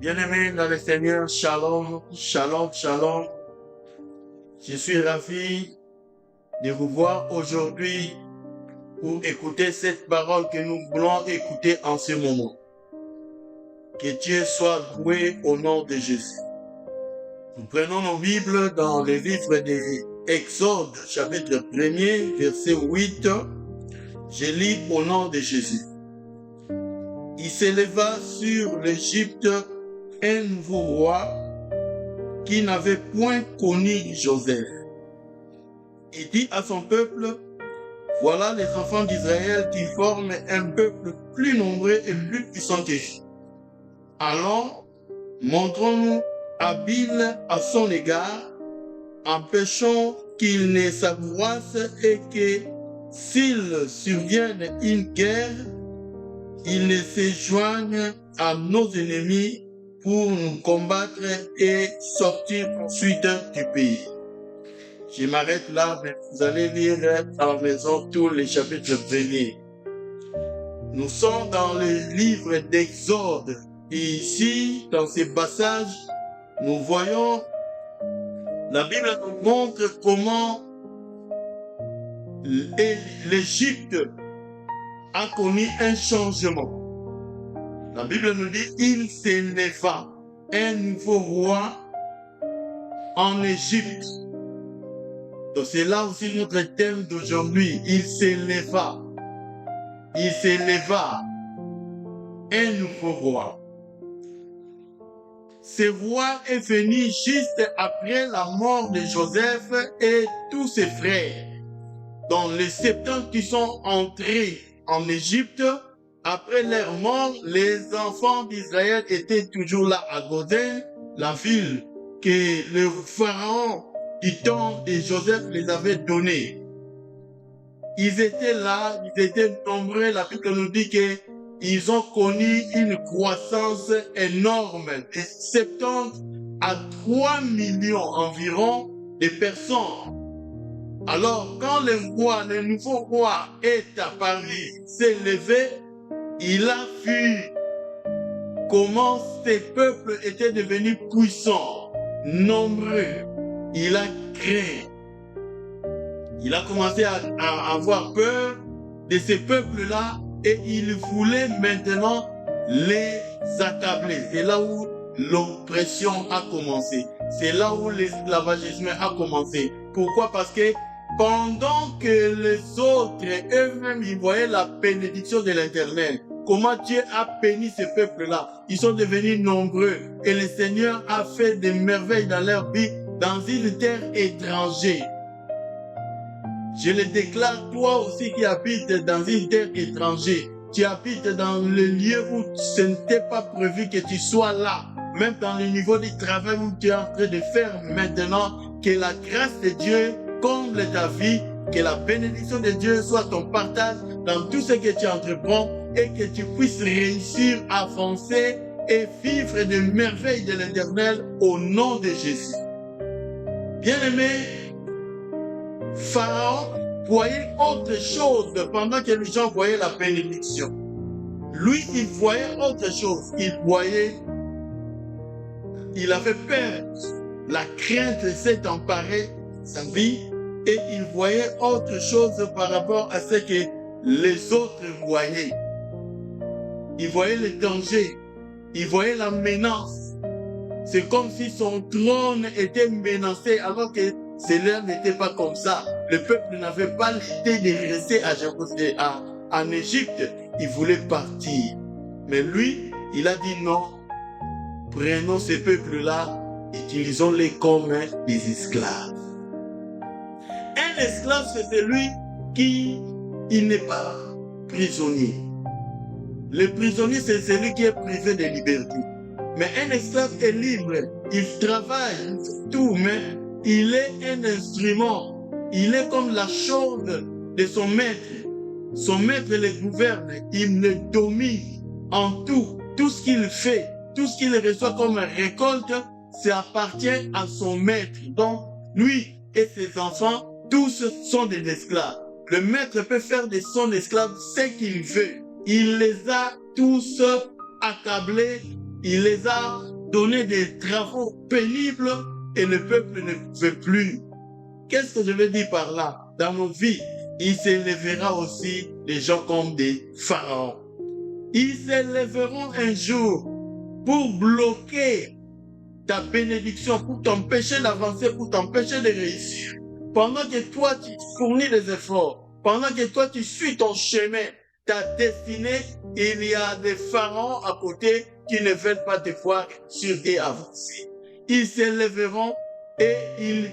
Bien-aimés dans le Seigneur, shalom, shalom, shalom. Je suis ravi de vous voir aujourd'hui pour écouter cette parole que nous voulons écouter en ce moment. Que Dieu soit loué au nom de Jésus. Nous prenons nos Bibles dans le livre d'Exode, chapitre 1er, verset 8. Je lis au nom de Jésus. Il s'éleva sur l'Égypte un nouveau roi qui n'avait point connu Joseph. Il dit à son peuple, voilà les enfants d'Israël qui forment un peuple plus nombreux et plus puissant que lui. Alors, montrons-nous habiles à son égard, empêchons qu'il ne s'accroisse et que s'il survienne une guerre, il ne se joigne à nos ennemis pour nous combattre et sortir ensuite du pays. Je m'arrête là, mais vous allez lire à la maison tous les chapitres premiers. Nous sommes dans le livre d'Exode. Et ici, dans ces passages, nous voyons, la Bible nous montre comment l'Égypte a connu un changement. La Bible nous dit, il s'éleva un nouveau roi en Égypte. Donc c'est là aussi notre thème d'aujourd'hui. Il s'éleva un nouveau roi. Ce roi est venu juste après la mort de Joseph et tous ses frères. Donc les 70 qui sont entrés en Égypte, après leur mort, les enfants d'Israël étaient toujours là à Goshen, la ville que le pharaon du temps de Joseph les avait donnée. Ils étaient là, ils étaient nombreux. La Bible nous dit qu'ils ont connu une croissance énorme de 70 à 3 millions environ de personnes. Alors, quand le nouveau roi est apparu, s'est levé, il a vu comment ces peuples étaient devenus puissants, nombreux. Il a craint. Il a commencé à avoir peur de ces peuples-là et il voulait maintenant les accabler. C'est là où l'oppression a commencé. C'est là où l'esclavagisme a commencé. Pourquoi? Parce que pendant que les autres eux-mêmes ils voyaient la bénédiction de l'Éternel, comment Dieu a béni ces peuples-là, ils sont devenus nombreux et le Seigneur a fait des merveilles dans leur vie dans une terre étrangère. Je le déclare, toi aussi qui habites dans une terre étrangère, tu habites dans le lieu où ce n'était pas prévu que tu sois là, même dans le niveau du travail où tu es en train de faire maintenant, que la grâce de Dieu comble ta vie, que la bénédiction de Dieu soit ton partage dans tout ce que tu entreprends et que tu puisses réussir à avancer et vivre des merveilles de l'Éternel au nom de Jésus. Bien-aimé, Pharaon voyait autre chose pendant que les gens voyaient la bénédiction. Lui, il voyait autre chose. Il avait peur. La crainte s'est emparée de sa vie et il voyait autre chose par rapport à ce que les autres voyaient. Il voyait le danger. Il voyait la menace. C'est comme si son trône était menacé alors que cela n'était pas comme ça. Le peuple n'avait pas l'idée de rester en Égypte. Il voulait partir. Mais lui, il a dit non. Prenons ces peuples-là, utilisons-les comme des esclaves. Un esclave, c'est celui qui n'est pas prisonnier. Le prisonnier, c'est celui qui est privé de liberté. Mais un esclave est libre. Il travaille, il fait tout, mais il est un instrument. Il est comme la chose de son maître. Son maître le gouverne. Il le domine en tout. Tout ce qu'il fait, tout ce qu'il reçoit comme récolte, ça appartient à son maître. Donc, lui et ses enfants, tous sont des esclaves. Le maître peut faire de son esclave ce qu'il veut. Il les a tous accablés Il les a donné des travaux pénibles et le peuple ne pouvait plus. Qu'est-ce que je veux dire par là? Dans nos vies, il s'élèvera aussi des gens comme des pharaons. Ils s'élèveront un jour pour bloquer ta bénédiction, pour t'empêcher d'avancer, pour t'empêcher de réussir. Pendant que toi, tu fournis des efforts, pendant que toi, tu suis ton chemin, ta destinée, il y a des pharaons à côté qui ne veulent pas te voir sur et avancer. Ils s'élèveront et ils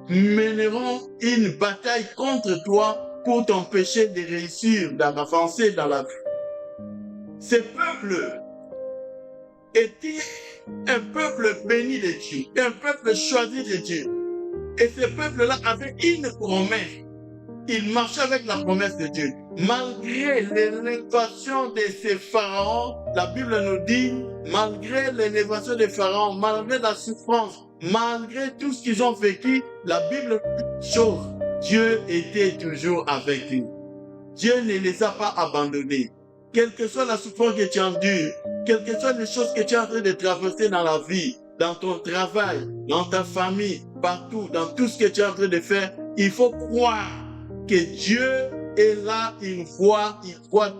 mèneront une bataille contre toi pour t'empêcher de réussir, d'avancer dans la vie. Ce peuple était un peuple béni de Dieu, un peuple choisi de Dieu. Et ce peuple-là avait une promesse. Il marchait avec la promesse de Dieu. Malgré l'élévation de ces pharaons, la Bible nous dit, malgré l'élévation des pharaons, malgré la souffrance, malgré tout ce qu'ils ont vécu, la Bible dit une chose, Dieu était toujours avec eux. Dieu ne les a pas abandonnés. Quelle que soit la souffrance que tu endures, quelles que soient les choses que tu es en train de traverser dans la vie, dans ton travail, dans ta famille, partout, dans tout ce que tu es en train de faire, il faut croire que Dieu est là, il voit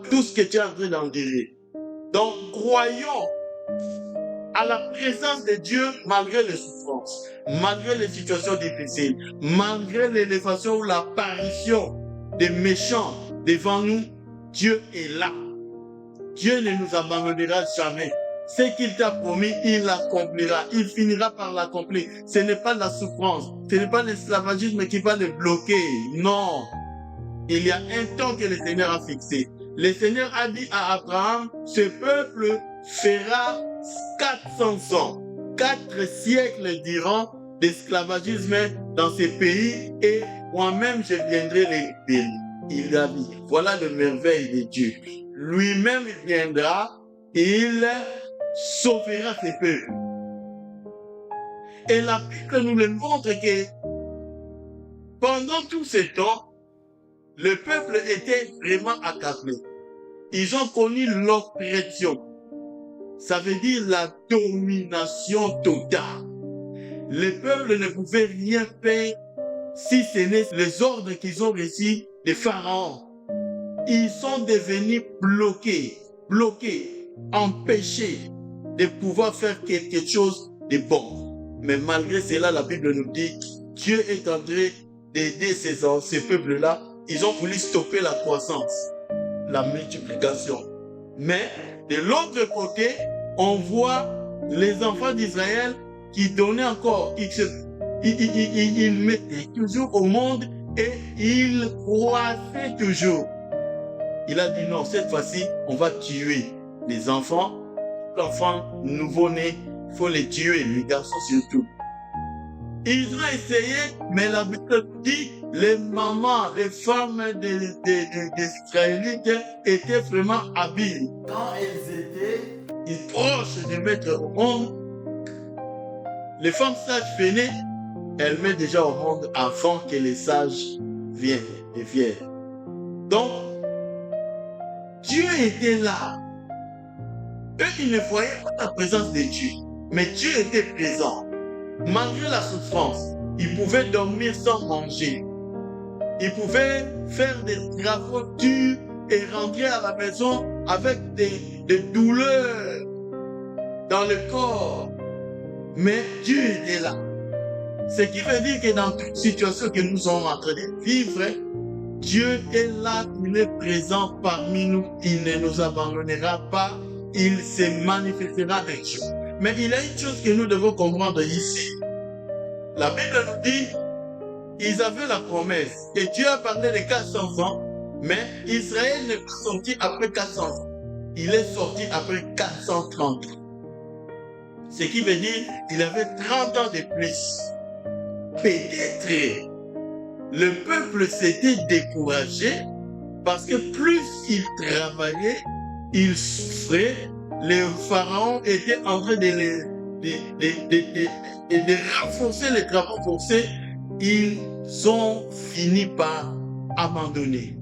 tout ce que tu es en train d'endurer. Donc, croyons à la présence de Dieu malgré les souffrances, malgré les situations difficiles, malgré l'élévation ou l'apparition des méchants devant nous, Dieu est là. Dieu ne nous abandonnera jamais. Ce qu'il t'a promis, il l'accomplira. Il finira par l'accomplir. Ce n'est pas la souffrance. Ce n'est pas l'esclavagisme qui va le bloquer. Non. Il y a un temps que le Seigneur a fixé. Le Seigneur a dit à Abraham, ce peuple fera 400 ans. 4 siècles durant d'esclavagisme dans ces pays et moi-même je viendrai les bénir. Il a dit, voilà le merveille de Dieu. Lui-même viendra, il sauvera ses peuples. Et la Bible nous le montre que pendant tout ce temps, le peuple était vraiment accablé. Ils ont connu l'oppression. Ça veut dire la domination totale. Le peuple ne pouvait rien faire si ce n'est les ordres qu'ils ont reçus des pharaons. Ils sont devenus bloqués, empêchés de pouvoir faire quelque chose de bon. Mais malgré cela, la Bible nous dit, Dieu est en train d'aider ces peuples-là. Ils ont voulu stopper la croissance, la multiplication. Mais de l'autre côté, on voit les enfants d'Israël qui donnaient encore, ils mettaient toujours au monde et ils croissaient toujours. Il a dit non, cette fois-ci, on va tuer les enfants. L'enfant nouveau-né, il faut les tuer, les garçons surtout. Ils ont essayé, mais la Bible dit, les mamans, les femmes des Israélites étaient vraiment habiles. Quand elles étaient proches de mettre au monde, les femmes sages venaient, elles mettent déjà au monde avant que les sages viennent. Donc, Dieu était là. Eux, ils ne voyaient pas la présence de Dieu, mais Dieu était présent. Malgré la souffrance, ils pouvaient dormir sans manger. Ils pouvaient faire des travaux durs et rentrer à la maison avec des douleurs dans le corps. Mais Dieu était là. Ce qui veut dire que dans toute situation que nous sommes en train de vivre, Dieu est là, il est présent parmi nous. Il ne nous abandonnera pas. Il se manifestera des choses. Mais il y a une chose que nous devons comprendre ici. La Bible nous dit, ils avaient la promesse. Et Dieu a parlé de 400 ans, mais Israël n'est pas sorti après 400 ans. Il est sorti après 430 ans. Ce qui veut dire qu'il avait 30 ans de plus. Peut-être le peuple s'était découragé parce que plus il travaillait, il souffrait. Les pharaons étaient en train de renforcer les travaux forcés. Ils ont fini par abandonner.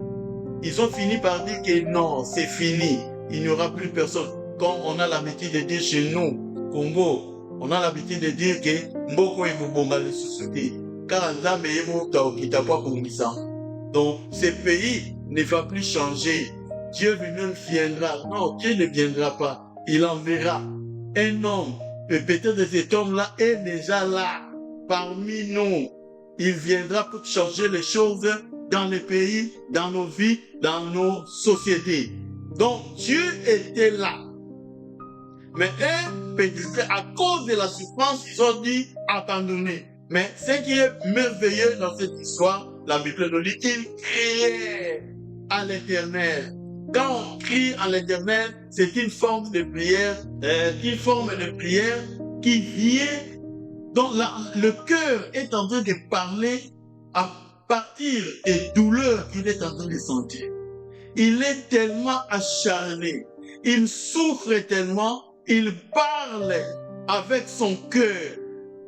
Ils ont fini par dire que non, c'est fini. Il n'y aura plus personne. comme on a l'habitude de dire chez nous, Congo, on a l'habitude de dire que Mboko et Mbomba les sociétés. Car Nzambe et Mboko Kitapa Kongisa. Donc, ce pays ne va plus changer. Dieu lui-même viendra. Non, Dieu ne viendra pas. Il enverra un homme. Et peut-être cet homme-là est déjà là, parmi nous. Il viendra pour changer les choses dans les pays, dans nos vies, dans nos sociétés. Donc, Dieu était là. Mais peut-être à cause de la souffrance, ils ont dit abandonner. Mais ce qui est merveilleux dans cette histoire, la Bible nous dit qu'ils criaient à l'Éternel. Quand on crie à l'Éternel, c'est une forme de prière, qui vient, dont le cœur est en train de parler à partir des douleurs qu'il est en train de sentir. Il est tellement acharné, il souffre tellement, il parle avec son cœur,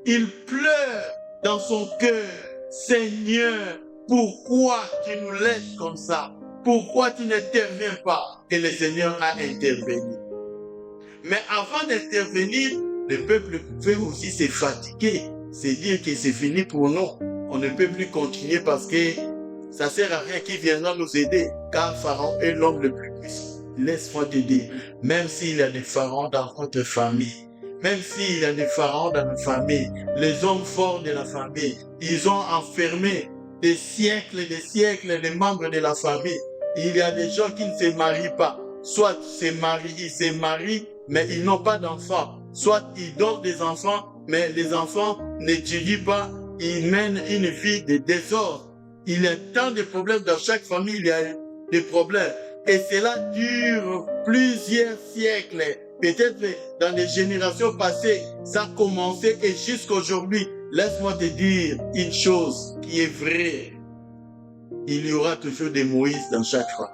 il pleure dans son cœur. Seigneur, pourquoi tu nous laisses comme ça? Pourquoi tu n'interviens pas? Et le Seigneur a intervenu. Mais avant d'intervenir, le peuple pouvait aussi se fatiguer, se dire que c'est fini pour nous. On ne peut plus continuer parce que ça ne sert à rien qui viendra nous aider, car Pharaon est l'homme le plus puissant. Laisse-moi te dire, même s'il y a des pharaons dans votre famille, même s'il y a des pharaons dans notre famille, les hommes forts de la famille, ils ont enfermé des siècles les membres de la famille. Il y a des gens qui ne se marient pas. Soit ils se marient, mais ils n'ont pas d'enfants. Soit ils donnent des enfants, mais les enfants n'étudient pas. Ils mènent une vie de désordre. Il y a tant de problèmes dans chaque famille, il y a des problèmes. Et cela dure plusieurs siècles. Peut-être dans les générations passées, ça a commencé et jusqu'à aujourd'hui. Laisse-moi te dire une chose qui est vraie. Il y aura toujours des Moïse dans chaque famille.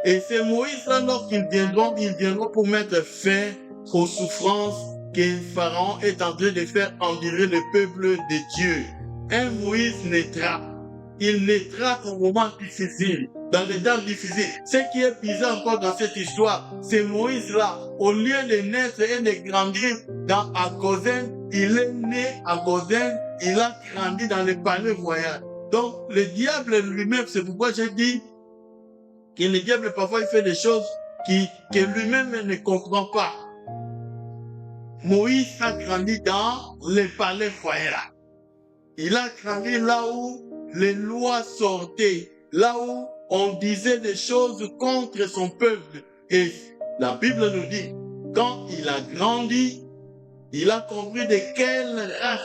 Et ces Moïse-là, lorsqu'ils viendront pour mettre fin aux souffrances que Pharaon est en train de faire endurer le peuple de Dieu. Un Moïse naîtra. Il naîtra au moment difficile, dans les temps difficiles. Ce qui est bizarre encore dans cette histoire, c'est Moïse-là, au lieu de naître et de grandir à Goshen, il est né à Goshen, il a grandi dans le palais royal. Donc, le diable lui-même, c'est pourquoi j'ai dit que le diable, parfois, il fait des choses que lui-même ne comprend pas. Moïse a grandi dans le palais royal. Il a grandi là où les lois sortaient, là où on disait des choses contre son peuple. Et la Bible nous dit, quand il a grandi, il a compris de quelle race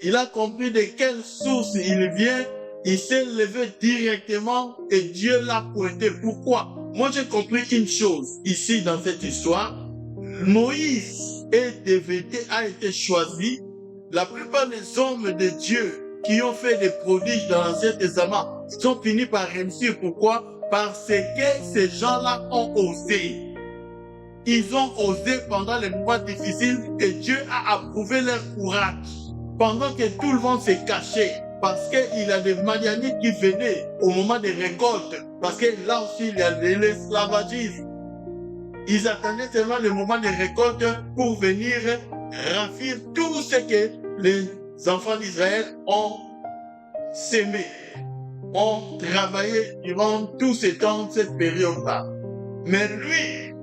il a compris de quelle source il vient. Il s'est levé directement et Dieu l'a pointé. Pourquoi? Moi, j'ai compris une chose ici dans cette histoire. Moïse a été choisi. La plupart des hommes de Dieu qui ont fait des prodiges dans l'Ancien Testament sont finis par réussir. Pourquoi? Parce que ces gens-là ont osé. Ils ont osé pendant les moments difficiles et Dieu a approuvé leur courage. Pendant que tout le monde s'est caché, parce qu'il y a des Madianites qui venaient au moment des récoltes, parce que là aussi il y a de l'esclavagisme. Ils attendaient seulement le moment des récoltes pour venir raffiner tout ce que les enfants d'Israël ont sémé, ont travaillé durant tout ce temps, cette période-là. Mais lui,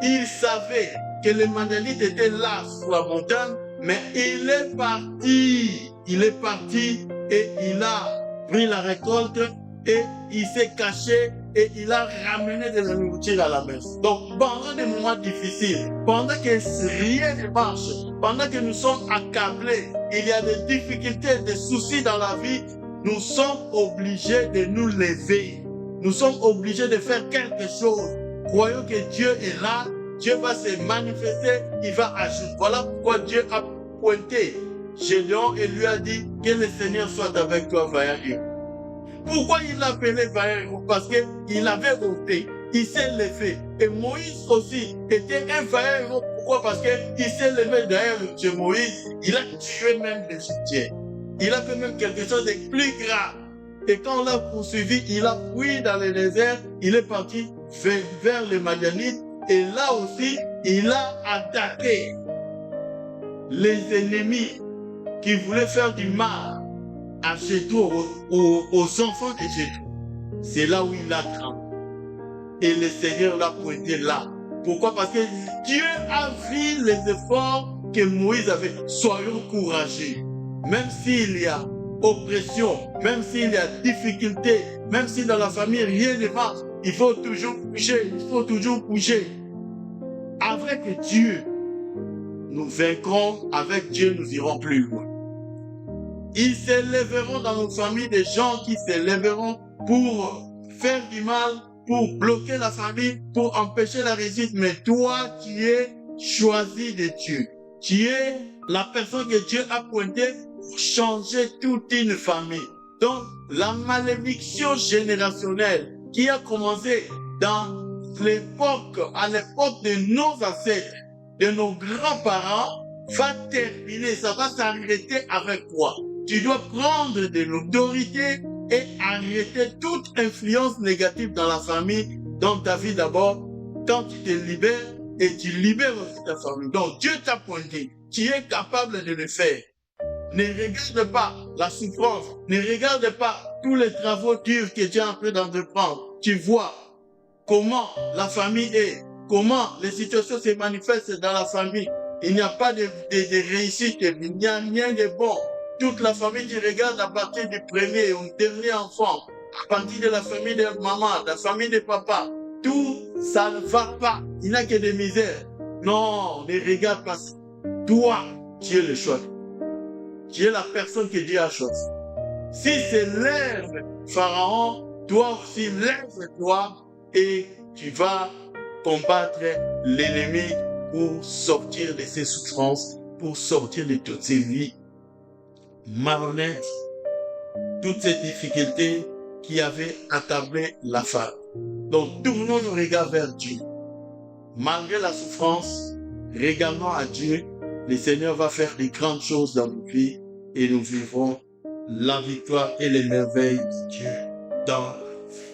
il savait que les Madianites étaient là sur la montagne, mais il est parti et il a pris la récolte et il s'est caché et il a ramené de la nourriture à la maison. Donc, pendant des moments difficiles, pendant que rien ne marche, pendant que nous sommes accablés, il y a des difficultés, des soucis dans la vie, nous sommes obligés de nous lever. Nous sommes obligés de faire quelque chose. Croyons que Dieu est là, Dieu va se manifester, il va agir. Voilà pourquoi Dieu a pointé Gédéon et lui a dit que le Seigneur soit avec toi, vaillant héros. Pourquoi il l'appelait vaillant héros? Parce qu'il avait osé, il s'est levé. Et Moïse aussi était un vaillant héros. Pourquoi? Parce qu'il s'est levé derrière Dieu Moïse. Il a tué même les Égyptiens. Il a fait même quelque chose de plus grave. Et quand on l'a poursuivi, il a fui dans le désert. Il est parti vers les Madianites. Et là aussi, il a attaqué les ennemis qui voulaient faire du mal à Jéthro, aux enfants de Jéthro. C'est là où il a tremblé. Et le Seigneur l'a pointé là. Pourquoi? Parce que Dieu a vu les efforts que Moïse avait. Soyons courageux. Même s'il y a oppression, même s'il y a difficulté, même si dans la famille rien ne marche, il faut toujours bouger, il faut toujours bouger. Avec Dieu, nous vaincrons, avec Dieu, nous irons plus loin. Ils s'élèveront dans nos familles des gens qui s'élèveront pour faire du mal, pour bloquer la famille, pour empêcher la réussite. Mais toi, tu es choisi de Dieu. Tu es la personne que Dieu a pointée pour changer toute une famille. Donc, la malédiction générationnelle qui a commencé dans l'époque, à l'époque de nos ancêtres, de nos grands-parents, va terminer, ça va s'arrêter avec toi. Tu dois prendre de l'autorité et arrêter toute influence négative dans la famille, dans ta vie d'abord, quand tu te libères et tu libères aussi ta famille. Donc Dieu t'a pointé, tu es capable de le faire. Ne regarde pas la souffrance, ne regarde pas tous les travaux durs que tu es en train d'entreprendre. Tu vois comment la famille est, comment les situations se manifestent dans la famille. Il n'y a pas de réussite, il n'y a rien de bon. Toute la famille, tu regardes à partir du premier ou dernier enfant, à partir de la famille de maman, de la famille de papa, tout ça ne va pas. Il n'y a que des misères. Non, ne regarde pas ça. Toi, tu es le choix. Tu es la personne que Dieu a choisie. Si c'est lève Pharaon, toi aussi lève-toi et tu vas combattre l'ennemi pour sortir de ses souffrances, pour sortir de toutes ses vies malhonnêtes, toutes ces difficultés qui avaient attablé la femme. Donc, tournons nos regards vers Dieu. Malgré la souffrance, regardons à Dieu. Le Seigneur va faire des grandes choses dans nos vies et nous vivrons la victoire et les merveilles de Dieu dans notre vie.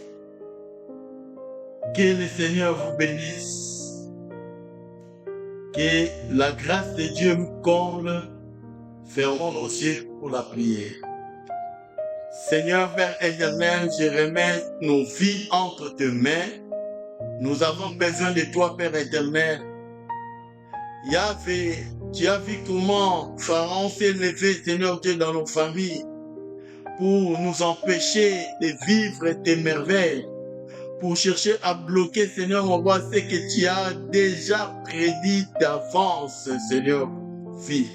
Que le Seigneur vous bénisse. Que la grâce de Dieu vous comble. Fermons nos yeux pour la prière. Seigneur Père éternel, je remets nos vies entre tes mains. Nous avons besoin de toi, Père éternel. Yahvé, tu as vu comment Pharaon s'est levé, Seigneur Dieu, dans nos familles pour nous empêcher de vivre tes merveilles, pour chercher à bloquer, Seigneur, mon roi, ce que tu as déjà prédit d'avance, Seigneur, fille.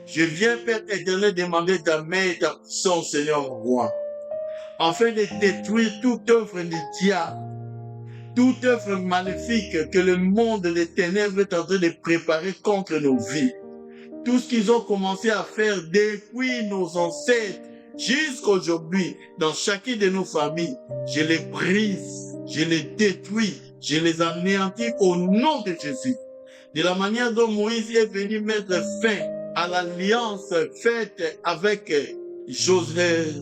Je viens, Père éternel, demander ta main et ta puissance, Seigneur, mon roi, afin de détruire toute œuvre de diable, toute œuvre maléfique que le monde des ténèbres est en train de préparer contre nos vies. Tout ce qu'ils ont commencé à faire depuis nos ancêtres jusqu'à aujourd'hui, dans chacune de nos familles, je les brise, je les détruis, je les anéantis au nom de Jésus. De la manière dont Moïse est venu mettre fin à l'alliance faite avec Joseph,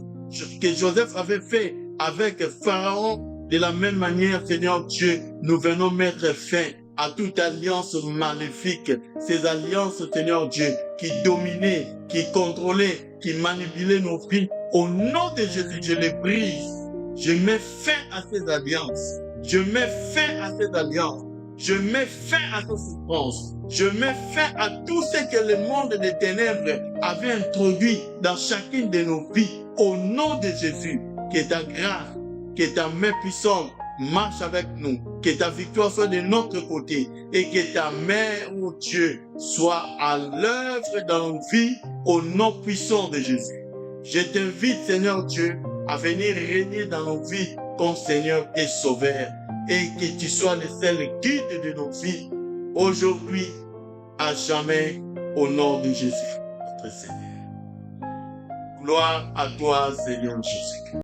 que Joseph avait fait avec Pharaon, de la même manière, Seigneur Dieu, nous venons mettre fin à toute alliance maléfique, ces alliances, Seigneur Dieu, qui dominaient, qui contrôlaient, qui manipulaient nos vies. Au nom de Jésus, je les brise. Je mets fin à ces alliances. Je mets fin à ces alliances. Je mets fin à ces souffrances. Je mets fin à tout ce que le monde des ténèbres avait introduit dans chacune de nos vies. Au nom de Jésus, que ta grâce, que ta main puissante marche avec nous, que ta victoire soit de notre côté et que ta main, oh Dieu, soit à l'œuvre dans nos vies au nom puissant de Jésus. Je t'invite, Seigneur Dieu, à venir régner dans nos vies comme Seigneur et Sauveur et que tu sois le seul guide de nos vies aujourd'hui, à jamais, au nom de Jésus, notre Seigneur. Gloire à toi, Seigneur Jésus.